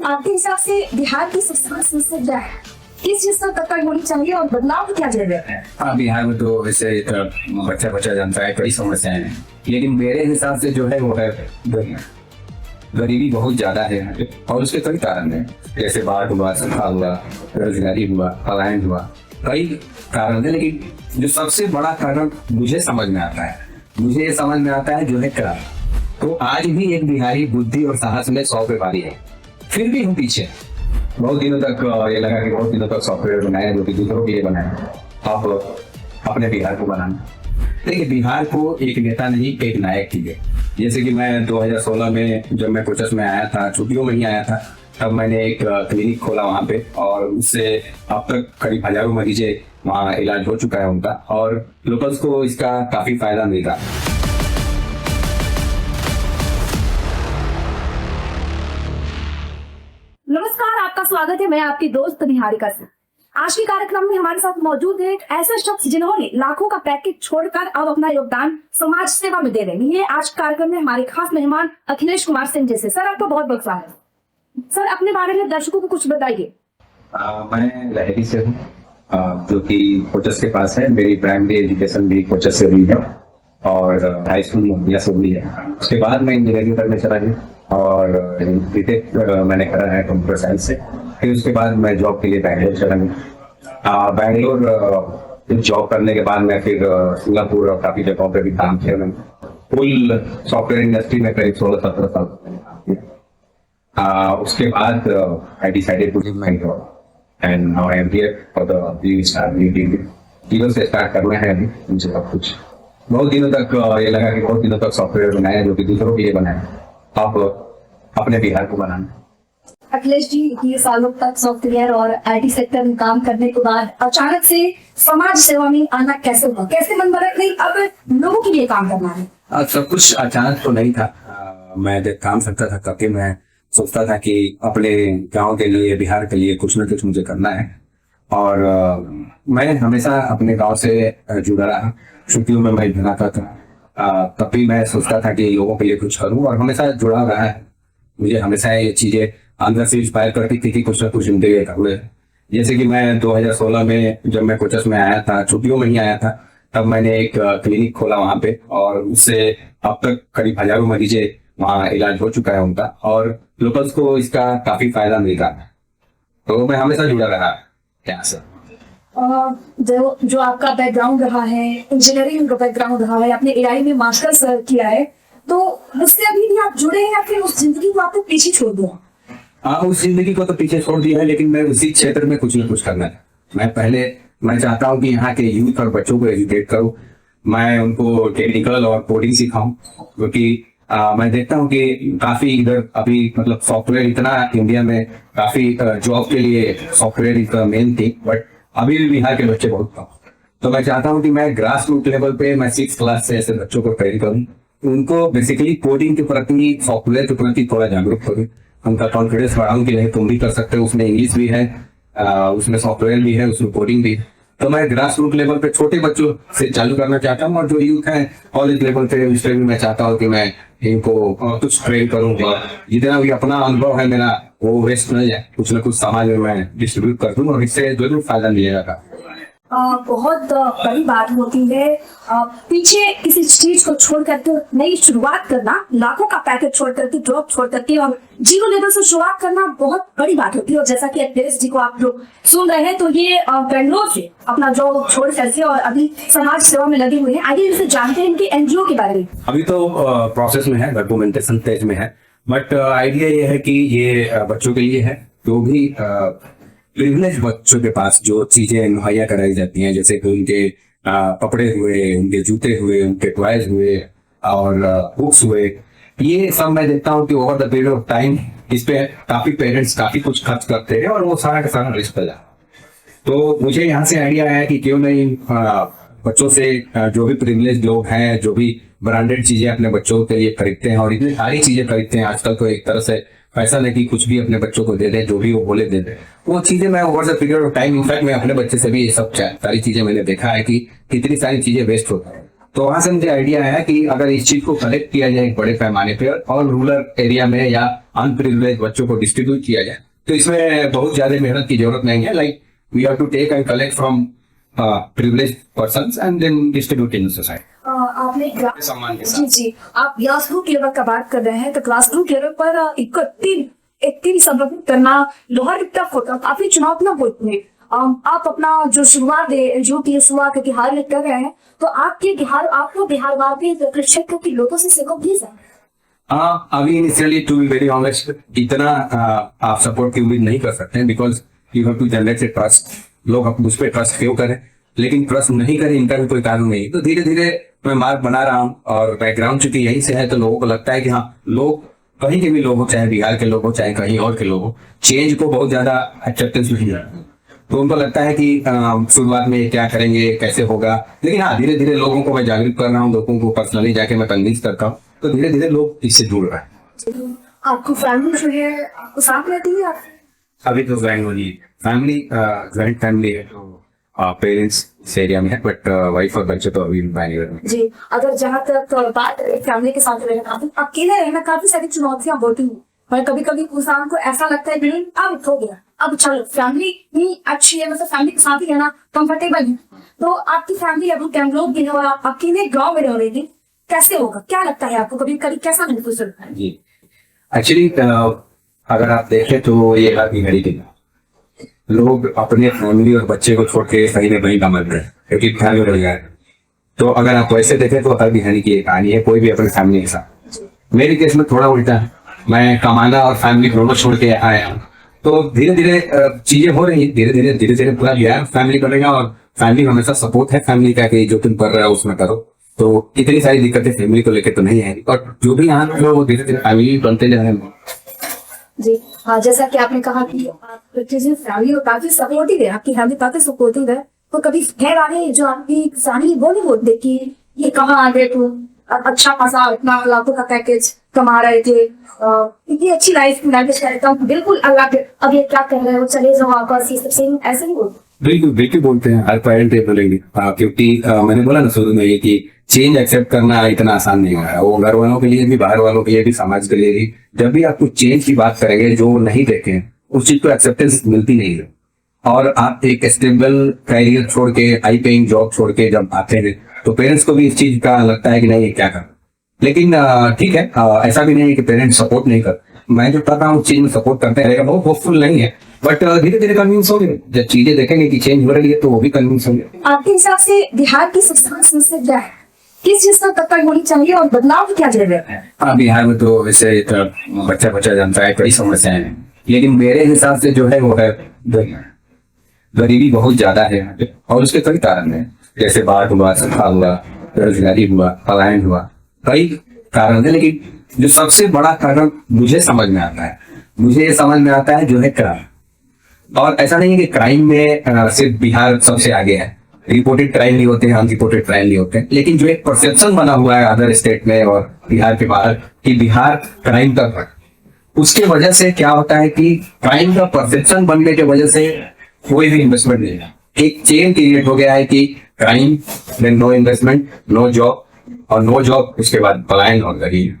आपके हिसाब से बिहार की शिक्षा समस्या क्या है? किस चीज का कटौती होनी चाहिए और बदलाव की क्या जरूरत है? हाँ, बिहार में तो वैसे बच्चा बच्चा जानता है कई समस्याएं हैं, लेकिन मेरे हिसाब से जो है वो है गरीबी बहुत ज्यादा है यहाँ पे, और उसके कई कारण हैं, जैसे बाढ़ हुआ, सूखा हुआ, बेरोजगारी हुआ, पलायन हुआ, कई कारण है। लेकिन जो सबसे बड़ा कारण मुझे समझ में आता है जो है करार। तो आज भी एक बिहारी बुद्धि और साहस में 100 पे भारी है, फिर भी हम पीछे। बहुत दिनों तक ये लगा कि बहुत दिनों तक सॉफ्टवेयर बनाए जो कि दूसरों के लिए बनाए, आप अपने बिहार को बनाना। देखिए, बिहार को एक नेता नहीं एक नायक चाहिए। जैसे कि मैं 2016 में जब मैं कोचस में आया था, छुट्टियों में ही आया था, तब मैंने एक क्लिनिक खोला वहाँ पे, और उससे अब तक करीब हजारों मरीजे वहाँ इलाज हो चुका है उनका, और लोकल्स को इसका काफी फायदा मिल रहा है। नमस्कार, आपका स्वागत है। मैं आपकी दोस्त निहारिका सिंह। आज के कार्यक्रम में हमारे साथ मौजूद है एक ऐसा शख्स जिन्होंने लाखों का पैकेज छोड़कर अब अपना योगदान समाज सेवा में दे रहे हैं। आज कार्यक्रम में हमारे खास मेहमान अखिलेश कुमार सिंह जैसे। सर, आपका बहुत बहुत स्वागत है। सर, अपने बारे में दर्शकों को कुछ बताइए। मैं लहरी से हूँ, जो कि कोचस के पास है। मेरी प्राइमरी एजुकेशन भी कोचस से हुई है, और हाई स्कूल मोहनिया से हुई है। उसके बाद मैं इंजीनियरिंग करने चला गया, और बीटेक मैंने करा है कंप्यूटर साइंस से। फिर उसके बाद मैं जॉब के लिए बैंगलोर चला गया। बैंगलोर जॉब करने के बाद मैं फिर सिंगापुर और काफी जगहों पे भी काम किया। मैंने फुल सॉफ्टवेयर इंडस्ट्री में करीब 16-17 साल काम किया। उसके बाद I decided to leave my job and now I am here for the new start. Zero से स्टार्ट करना है अभी उनसे सब कुछ। बहुत दिनों तक ये लगा कि बहुत दिनों तक सॉफ्टवेयर बनाया जो कि दूसरों के लिए बनाया, आप अपने बिहार को बनाना। अखिलेश जी, ये सालों तक सॉफ्टवेयर और आईटी सेक्टर में काम करने के बाद अचानक से समाज सेवा में आना कैसे हुआ? कैसे मन बना नहीं अब लोगों के लिए काम करना है? सब कुछ अचानक तो नहीं था। मैं जब काम करता था तब मैं सोचता था कि अपने गांव के लिए, बिहार के लिए कुछ न कुछ मुझे करना है, और मैं हमेशा अपने गांव से जुड़ा रहा। छुट्टियों में मैं बनाता था, तब भी मैं सोचता था कि लोगों के लिए कुछ करूं, और हमेशा जुड़ा रहा है। मुझे हमेशा ये चीजें अंदर से इंस्पायर करती थी कि कुछ ना कुछ जिंदगी करूँ। जैसे कि मैं 2016 में जब मैं कोचस में आया था, छुट्टियों में ही आया था, तब मैंने एक क्लिनिक खोला वहाँ पे, और उससे अब तक करीब हजारों मरीजे वहाँ इलाज हो चुका है उनका, और लोकल्स को इसका काफी फायदा मिल रहा है। तो मैं हमेशा जुड़ा रहा यहाँ से। जो आपका बैकग्राउंड रहा है, इंजीनियरिंग का बैकग्राउंड रहा है, आपने एआई में मास्टर्स किया है, तो उससे अभी भी आप जुड़े हैं या फिर उस जिंदगी को आपने पीछे छोड़ दिया? हाँ, उस जिंदगी को तो पीछे छोड़ दिया है, लेकिन मैं उसी क्षेत्र में कुछ न कुछ करना है। मैं चाहता हूँ कि यहाँ के यूथ और बच्चों को एजुकेट करूँ। मैं उनको टेक्निकल और कोडिंग सिखाऊं, क्योंकि मैं देखता हूँ कि काफी इधर अभी मतलब सॉफ्टवेयर इतना इंडिया में काफी जॉब के लिए software is the main thing, but अभी भी बिहार के बच्चे बहुत कम। तो मैं चाहता हूँ कि मैं ग्रास रूट लेवल पे मैं 6th क्लास से ऐसे बच्चों को ट्रेन करूँ, उनको बेसिकली कोडिंग के प्रति, सॉफ्टवेयर के प्रति थोड़ा जागरूक करूँ, उनका कॉन्फिडेंस बढ़ाऊं कि नहीं तुम भी कर सकते हो। उसमें इंग्लिश भी है, उसमें सॉफ्टवेयर भी है, उसमें कोडिंग भी है। तो मैं ग्रास रूट लेवल पे छोटे बच्चों से चालू करना चाहता हूँ, और जो यूथ है कॉलेज लेवल पे, उससे भी मैं चाहता हूँ कि मैं इनको कुछ ट्रेन करूँ। जितना भी अपना अनुभव है मेरा वो वेस्ट न जाए, कुछ न कुछ समाज में मैं डिस्ट्रीब्यूट कर दूँ, और इससे जरूर फायदा मिलेगा। बहुत बड़ी बात होती है पीछे किसी चीज को छोड़ करके नई शुरुआत करना, लाखों का पैकेज छोड़ करके, जॉब छोड़ करके और जीरो लेवल से शुरुआत करना बहुत बड़ी बात होती है। और जैसा कि अखिलेश जी को आप लोग सुन रहे हैं, तो ये बेंगलोर से अपना जॉब छोड़ करके और अभी समाज सेवा में लगे हुए हैं। आगे इनसे जानते हैं इनके एनजीओ के बारे में। अभी तो प्रोसेस में है, डॉक्यूमेंटेशन स्टेज में है, बट आइडिया ये है कि ये बच्चों के लिए है, जो भी प्रिविलेज बच्चों के पास जो चीजें मुहैया कराई जाती हैं, जैसे कि उनके कपड़े हुए, उनके जूते हुए, उनके टॉयज हुए, और बुक्स हुए, ये सब मैं देखता हूँ कि over the period of time इस पे काफी पेरेंट्स काफी कुछ खर्च करते हैं, और वो सारा का सारा रिस्क हो जाता है। तो मुझे यहाँ से आइडिया आया कि क्यों नहीं बच्चों से, जो भी प्रिविलेज लोग हैं, जो भी ब्रांडेड चीजें अपने बच्चों के लिए खरीदते हैं, और इतनी सारी चीजें खरीदते हैं आजकल, तो एक तरह से पैसा नहीं कि कुछ भी अपने बच्चों को दे दे, जो भी वो बोले दे दे, वो चीजें मैं over the period of time, in fact मैं अपने बच्चे से भी ये सब सारी चीजें मैंने देखा है कि कितनी सारी चीजें वेस्ट होती है। तो वहां से मुझे आइडिया आया कि अगर इस चीज को कलेक्ट किया जाए एक बड़े पैमाने पे, और रूरल एरिया में या अनप्रिविलेज बच्चों को डिस्ट्रीब्यूट किया जाए। तो इसमें बहुत ज्यादा मेहनत की जरूरत नहीं है। Like we have to take and collect from privilege persons and then distribute in society. आपने सम्मान के जी जी, आप क्लास ग्रुप लेवल का बात कर रहे हैं, तो क्लास ग्रुप लेवल पर एक टीम संगठित करना बहुत टफ होता है, काफी चुनौतियां होती है। आप अपना जो शुरुआत है, जो कि शुरुआत बिहार में कर रहे हैं, तो आपको बिहार वापी क्षेत्र के लोगों से सीखो भी सर। अभी initially to be very honest इतना आप सपोर्ट की उम्मीद नहीं कर सकते हैं, because you have to generate a trust. लोग आप उस पर ट्रस्ट क्यों करें, लेकिन ट्रस्ट नहीं करें इनका भी कोई कारण नहीं। तो धीरे धीरे मैं मार्क बना रहा हूँ, और बैकग्राउंड चूंकि यहीं से है तो लोगों को लगता है कि हाँ, लोग कहीं के भी लोग हो, चाहे बिहार के लोग हो चाहे कहीं और के लोग हो, चेंज को बहुत ज्यादा एक्सेप्टेंस नहीं है। तो उनको लगता है कि शुरुआत में क्या करेंगे, कैसे होगा, लेकिन हाँ धीरे धीरे लोगों को मैं जागरूक कर रहा हूँ, लोगों को पर्सनली जाके मैं कन्विंस करता हूँ, तो धीरे धीरे लोग इससे जुड़ रहे हैं। आपको फैमिली जो है आपको साथ रहती है? अभी तो फैमिली जॉइंट फैमिली है, तो पेरेंट्स इस एरिया में है, बट वाइफ और बच्चे तो अभी बैंगलोर में। जी, अगर जहाँ तक बात फैमिली के साथ रहना, अकेले रहना काफी सारी चुनौतियां होती हैं, और कभी कभी इंसान को ऐसा लगता है कि अब हो गया, अब चलो फैमिली ही अच्छी है, मतलब फैमिली के साथ ही रहना कंफर्टेबल है। तो आपकी फैमिली अभी बेंगलोर की है, अकेले गाँव में रह रही थी, कैसे होगा, क्या लगता है आपको, कभी कभी कैसा महसूस होता है? जी, एक्चुअली अगर आप देखें तो ये बात घड़ी थी, लोग अपने फैमिली और बच्चे को छोड़ के कहीं ना कहीं कमल रहे हैं, क्योंकि फैमिली रह गया। तो अगर आप वैसे देखें तो हर बिहारी की एक कहानी है, कोई भी अपने फैमिली के साथ। मेरे केस में थोड़ा उल्टा है, मैं कमाना और फैमिली दोनों छोड़ के आया हूँ। तो धीरे धीरे चीजें हो रही है, धीरे धीरे पूरा बिहार फैमिली बनेगा, और फैमिली हमेशा सपोर्ट है फैमिली का कि जो तुम कर रहे हो उसमें करो। तो इतनी सारी दिक्कतें फैमिली को लेकर तो नहीं है, और जो भी यहाँ लोग वो धीरे धीरे फैमिली बनते जा रहे हैं। जी हाँ, जैसा कि आपने कहा कि आपकी फैमिली काफी सपोर्टिव है, आपकी फैमिली काफी सपोर्टिव है, तो कभी घर आने जो आपकी फैमिली वो नहीं बोलते कि ये कहाँ आ गए तू, अच्छा खासा इतना लाखों का पैकेज कमा रहे थे, इतनी अच्छी लाइफ मैनेज करता हूँ, बिल्कुल अल्लाह के अब ये क्या कर रहे हो, चले जाओ वापस, ये सबसे ऐसे नहीं बोलते? बिल्कुल बिल्कुल बोलते हैं, हर पेरेंट ये बोलेंगे। क्योंकि मैंने बोला ना शुरू में ये कि चेंज एक्सेप्ट करना इतना आसान नहीं है, वो घर वालों के लिए भी, बाहर वालों के लिए भी, समाज के लिए भी। जब भी आप कुछ चेंज की बात करेंगे जो नहीं देखें, उस चीज को एक्सेप्टेंस मिलती नहीं है। और आप एक स्टेबल कैरियर छोड़ के, हाई पेइंग जॉब छोड़ के जब आते हैं, तो पेरेंट्स को भी इस चीज का लगता है कि नहीं ये क्या कर। लेकिन ठीक है, ऐसा भी नहीं है कि पेरेंट्स सपोर्ट नहीं कर, मैं जो कर रहा हूँ उस चीज में सपोर्ट करते रहेगा, बहुत होपफुल नहीं है, बट धीरे धीरे कन्विंस हो गए। जब चीजें देखेंगे कि चेंज हो रही है तो वो भी कन्विंस होंगे। आपके हिसाब से बिहार की शिक्षा समस्या क्या है, किस चीज का कतर होनी चाहिए और बदलाव की क्या जरूरत है? हाँ, बिहार में तो वैसे बच्चा जानता है, कई समस्याएं हैं, लेकिन मेरे हिसाब से जो है वो है गरीबी बहुत ज्यादा है, और उसके कई कारण है, जैसे बाढ़ हुआ, सूखा हुआ, बेरोजगारी हुआ, पलायन हुआ, कई कारण है। लेकिन जो सबसे बड़ा कारण मुझे समझ में आता है जो है क्राइम। और ऐसा नहीं है कि क्राइम में सिर्फ बिहार सबसे आगे है, रिपोर्टेड क्राइम नहीं होते हैं, अनरिपोर्टेड क्राइम नहीं होते हैं, लेकिन जो एक परसेप्शन बना हुआ है अदर स्टेट में और बिहार के बाहर कि बिहार क्राइम का है, उसके वजह से क्या होता है कि क्राइम का परसेप्शन बनने की वजह से कोई भी इन्वेस्टमेंट नहीं है। एक चेन क्रिएट हो गया है कि crime, then no investment, no job, और नो जॉब उसके बाद पलायन और गरीब।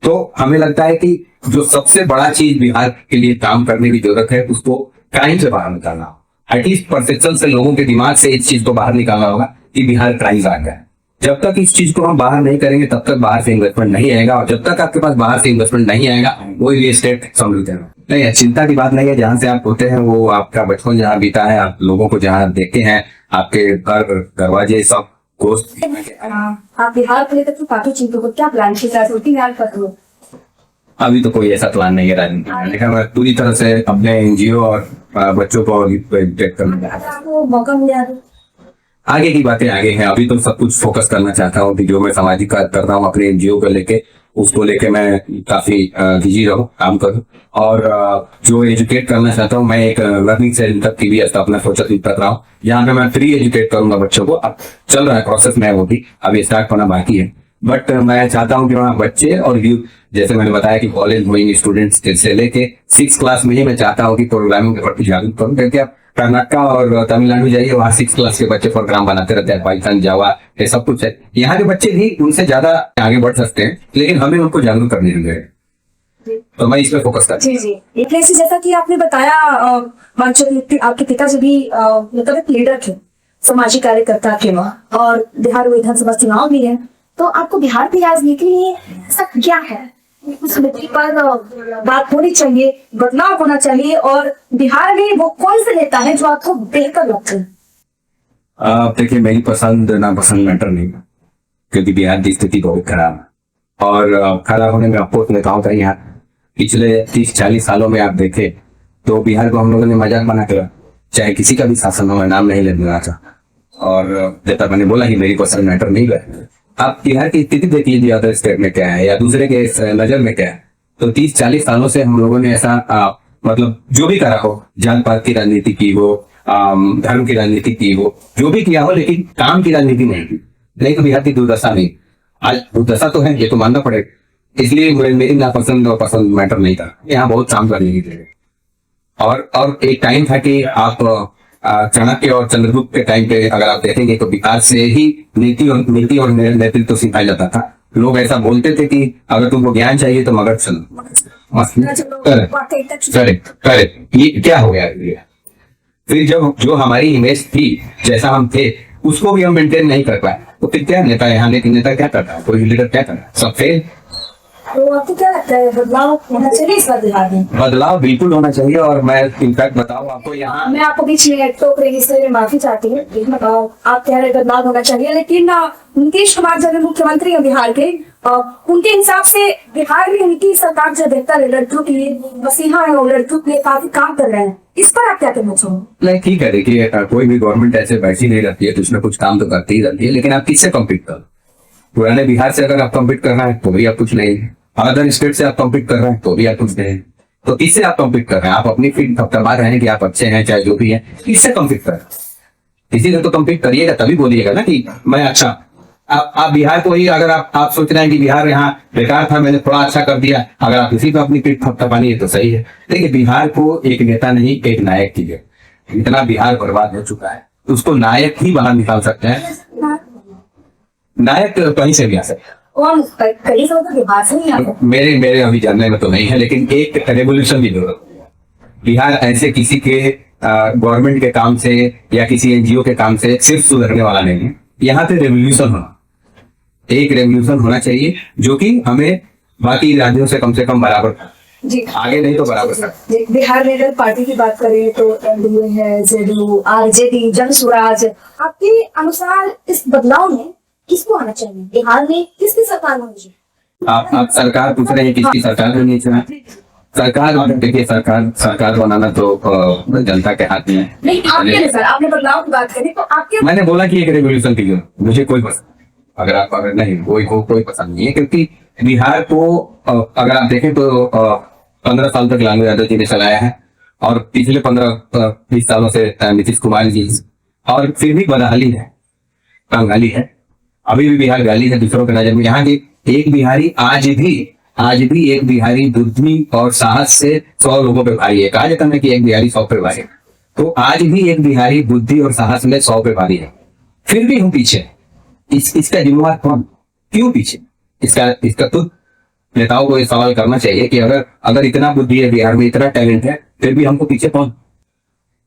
तो हमें लगता है कि जो सबसे बड़ा चीज बिहार के लिए काम करने की जरूरत है, उसको क्राइम से बाहर निकालना, एटलीस्ट परसेप्शन से, लोगों के दिमाग से इस चीज को बाहर निकालना होगा कि बिहार क्राइम आ गया है। जब तक इस चीज को हम बाहर नहीं करेंगे तब तक बाहर से इन्वेस्टमेंट नहीं आएगा, और जब तक आपके पास बाहर से इन्वेस्टमेंट नहीं आएगा कोई भी स्टेट समृद्ध है नहीं। चिंता की बात नहीं है, जहां से आप होते हैं वो आपका बचपन जहाँ बीता है, आप लोगों को जहाँ देखते हैं, आपके घर दरवाजे सब दोस्त। आप बिहार को लेकर तो काफी चिंतित हो, क्या प्लान है? अभी तो कोई ऐसा प्लान नहीं है राजनीति में, लेकिन मैं पूरी तरह से अपने एनजीओ और बच्चों को इंटेक्ट करना आपको मौका मिला तो आगे की बातें आगे हैं। अभी तो सब कुछ फोकस करना चाहता हूँ कि जो मैं सामाजिक कार्य कर रहा हूँ अपने एनजीओ को लेके, उसको लेके मैं काफी बिजी रहूँ, काम करूँ, और जो एजुकेट करना चाहता हूँ, मैं एक लर्निंग सेंटर की भी स्थापना कर रहा हूँ, जहाँ पे मैं फ्री एजुकेट करूंगा बच्चों को। अब चल रहा है प्रोसेस में, वो भी अभी स्टार्ट होना बाकी है, बट मैं चाहता हूँ कि वहाँ बच्चे और यूथ, जैसे मैंने बताया कि कॉलेज गोइंग स्टूडेंट्स से लेके 6th क्लास में ही मैं चाहता हूँ कि प्रोग्रामिंग के प्रति जागरूक करूँ, क्योंकि आप कर्नाटक और तमिलनाडु जाइए, वहाँ 6th क्लास के बच्चे प्रोग्राम बनाते रहते हैं, पाइथन, जावा, ये सब कुछ है। यहाँ के बच्चे भी उनसे ज्यादा आगे बढ़ सकते हैं, लेकिन हमें उनको जागरूक करने होंगे। तो मैं इस पे फोकस करता जी जी। एक ऐसे जैसा कि आपने बताया मानचंद आपके पिताजी भी मतलब एक लीडर थे, सामाजिक कार्यकर्ता थे वहाँ, और बिहार विधानसभा चुनाव भी है। तो आपको बिहार की राजनीति में ऐसा क्या है उस मुद्दे पर बात होनी चाहिए, बदलाव होना चाहिए, और बिहार में वो कौन से नेता है जो आपको बेहतर लगते हैं? अब देखिए, मेरी पसंद नापसंद मैटर नहीं है, क्योंकि बिहार की स्थिति बहुत खराब है। और खराब होने में आपको नेताओं का यहाँ पिछले 30-40 सालों में आप देखें तो बिहार को हम लोगों ने मजाक बना कर, चाहे किसी का भी शासन हो, मैं नाम नहीं लेना चाहता। और जैसा मैंने बोला कि मेरी पसंद मैटर नहीं है। आप बिहार की स्थिति देख लीजिए, अदर स्टेट में क्या है या दूसरे के नजर में क्या है। तो 30-40 सालों से हम लोगों ने ऐसा मतलब जो भी करा हो, जात पात की राजनीति की हो, धर्म की राजनीति की हो, जो भी किया हो, लेकिन काम की राजनीति नहीं की। नहीं तो बिहार की दुर्दशा नहीं। आज दुर्दशा तो है, ये तो मानना पड़ेगा। इसलिए मेरी नापसंद और पसंद मैटर नहीं था, यहाँ बहुत काम करने की जगह। और एक टाइम था कि आप चाणक्य और चंद्रगुप्त के टाइम पे अगर आप देखेंगे तो बिहार से ही नीति और नेतृत्व सिखाया जाता था। लोग ऐसा बोलते थे कि अगर तुमको ज्ञान चाहिए तो मगध चलो। करेक्ट। ये क्या हो गया ये? फिर जब जो हमारी इमेज थी, जैसा हम थे, उसको भी हम मेंटेन नहीं कर पाए, तो फिर क्या नेता यहाँ, लेकिन नेता क्या करता है, कोई लीडर क्या करता है, सब फेल। तो आपको क्या लगता है बदलाव होना चाहिए इस बार बिहार में? बदलाव बिल्कुल होना चाहिए। और मैं इनफैक्ट बताऊं आपको, यहाँ मैं आपको बीच में टोक रही, इसलिए मैं माफी चाहती हूँ। आप कह रहे बदलाव होना चाहिए, लेकिन नीतीश कुमार जब मुख्यमंत्री है बिहार के, उनके हिसाब से बिहार में उनकी सरकार जो बेहतर है, लड़कियों के लिए मसीहा है और लड़कियों के लिए काफी काम कर रहे हैं। इस पर आप क्या कहना चाहोगे? नहीं, ठीक है। देखिए, कोई भी गवर्नमेंट ऐसे बैठी नहीं रहती है, कुछ ना कुछ काम तो करती ही रहती है, लेकिन आप किससे कम्पीट करो? पुराने बिहार से अगर आप कम्पीट करना है तो भी आप कुछ नहीं, अदर स्टेट से आप कम्पीट कर रहे हैं तो भी आप कुछ नहीं। तो किससे आप कम्पीट कर रहे हैं? आप अपनी फील्ड थपथपा रहे हैं कि आप अच्छे हैं, चाहे जो भी है, किससे कम्पीट कर रहे हैं? किसी से तो कम्पीट करिएगा, तभी बोलिएगा ना कि मैं अच्छा। आप बिहार को ही अगर आप सोच रहे हैं कि बिहार यहाँ बेकार था, मैंने थोड़ा अच्छा कर दिया, अगर आप इसी पे अपनी पीठ थपथपानी है तो सही है। देखिए, बिहार को एक नेता नहीं, एक नायक की है। इतना बिहार बर्बाद हो चुका है, तो उसको नायक ही बाहर निकाल सकते हैं। नायक कहीं से भी आ सकते हैं, कई सालों तक बिहार से नहीं आता। मेरे अभी जानने में तो नहीं है, लेकिन एक रेवोल्यूशन की जरूरत है। बिहार ऐसे किसी के गवर्नमेंट के काम से या किसी एनजीओ के काम से सिर्फ सुधरने वाला नहीं है। यहाँ पे रेवोल्यूशन होना, एक रेवोल्यूशन होना चाहिए जो कि हमें बाकी राज्यों से कम बराबर, जी आगे नहीं तो बराबर। बिहार में अगर पार्टी की बात करें तो एनडीए है, जेडीयू, आरजेडी, जन स्वराज। आपके अनुसार इस बदलाव में किसको आना चाहिए? बिहार में किसकी सरकार होनी चाहिए? आप सरकार पूछ रहे हैं किसकी सरकार होनी चाहिए? सरकार, देखिए, सरकार बनाना तो जनता के हाथ में है। नहीं, आपके अनुसार, आपने बदलाव की बात करी तो आपके, मैंने बोला कि एक रेवोल्यूशन की जरूरत, मुझे कोई पसंद, अगर नहीं, कोई पसंद नहीं है, क्योंकि बिहार को अगर आप देखें तो 15 साल तक लालू यादव जी ने चलाया है, और पिछले 15-20 सालों से नीतीश कुमार जी, और फिर भी बदहाली है, कंगाली है, अभी भी बिहार गाली है दूसरों के नजर में। यहाँ की एक बिहारी आज भी एक बिहारी बुद्धि और साहस से 100 लोगों पे भारी है। कहा जाता है कि एक बिहारी 100 पे भारी है, तो आज भी एक बिहारी बुद्धि और साहस में 100 पे भारी है। फिर भी हम पीछे, इसका जिम्मेवार कौन, क्यों पीछे? इसका तो नेताओं को ये सवाल करना चाहिए कि अगर इतना बुद्धि है बिहार में, इतना टैलेंट है, फिर भी हमको पीछे कौन?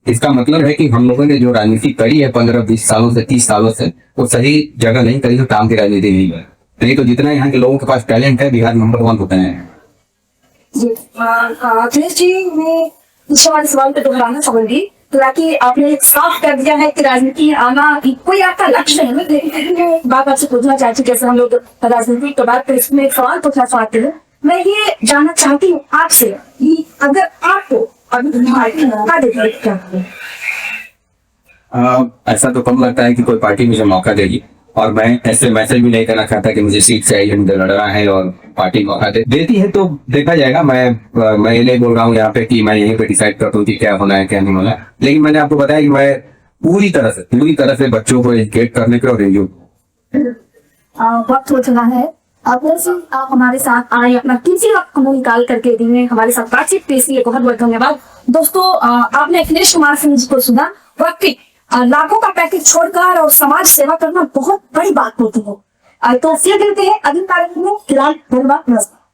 इसका मतलब है कि हम लोगों ने जो राजनीति करी है 15-20 सालों से, 30 सालों से, वो सही जगह नहीं करी, तो काम की राजनीति नहीं है। नहीं तो जितना यहाँ के लोगों के पास टैलेंट है, बिहार नंबर 1 होते हैं। जी अखिलेश जी, मैं दूसरे वाले सवाल पे दोहराना चाहूंगी, ताकि आपने एक साफ कर दिया है कि राजनीति आना कोई आपका लक्ष्य नहीं है। लेकिन मैं एक बात आपसे पूछना चाहती हूँ, जैसे हम लोग राजनीति के बाद इसमें एक सवाल पूछना चाहते हैं। मैं ये जानना चाहती हूँ आपसे कि अगर आपको ऐसा तो कम लगता है कि कोई पार्टी मुझे मौका देगी, और मैं ऐसे मैसेज भी नहीं करना चाहता कि मुझे सीट चाहिए, मुझे लड़ना है, और पार्टी मौका देती है तो देखा जाएगा। मैं ये नहीं बोल रहा हूँ यहाँ पे कि मैं यहीं पे डिसाइड करता हूँ कि क्या होना है क्या नहीं होना है, लेकिन मैंने आपको बताया कि मैं पूरी तरह से बच्चों को एजुकेट करने के, और वक्त हो चुका है। आप हमारे साथ आए, अपना कीमती वक्त निकाल करके दिए, हमारे साथ बातचीत के लिए बहुत बहुत धन्यवाद। दोस्तों, आपने अखिलेश कुमार सिंह जी को सुना। वाकई लाखों का पैकेज छोड़कर और समाज सेवा करना बहुत बड़ी बात होती है। तो फिर मिलते हैं अगले कार्यक्रम में। फिलहाल धन्यवाद, नमस्कार।